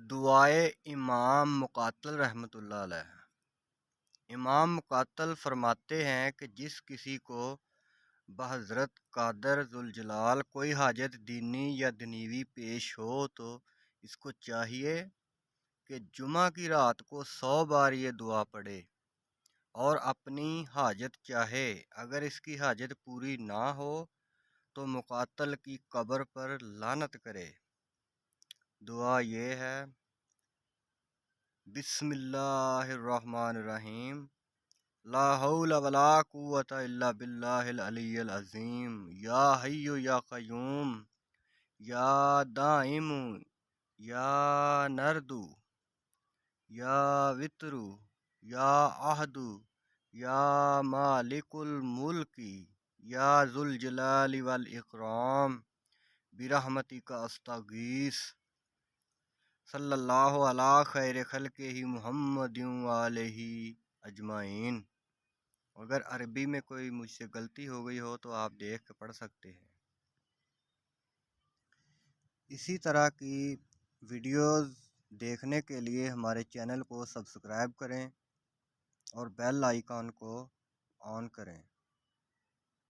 دعائے امام مقاتل رحمۃ اللہ علیہ۔ امام مقاتل فرماتے ہیں کہ جس کسی کو بحضرت قادر ذوالجلال کوئی حاجت دینی یا دنیوی پیش ہو تو اس کو چاہیے کہ جمعہ کی رات کو 100 بار یہ دعا پڑھے اور اپنی حاجت چاہے۔ اگر اس کی حاجت پوری نہ ہو تو مقاتل کی قبر پر لعنت کرے۔ دعا یہ ہے: بسم اللہ الرحمن الرحیم، لا حول ولا قوت الا باللہ العلی العظیم، یا حی یا قیوم، یا دائم، یا نرد، یا وتر، یا احد، یا مالک الملک، یا ذوالجلال والاکرام، برحمتک استغیث، صلی اللہ علی خیر خلقہ محمد وآلہ اجمعین۔ اگر عربی میں کوئی مجھ سے غلطی ہو گئی ہو تو آپ دیکھ کے پڑھ سکتے ہیں۔ اسی طرح کی ویڈیوز دیکھنے کے لیے ہمارے چینل کو سبسکرائب کریں اور بیل آئیکن کو آن کریں۔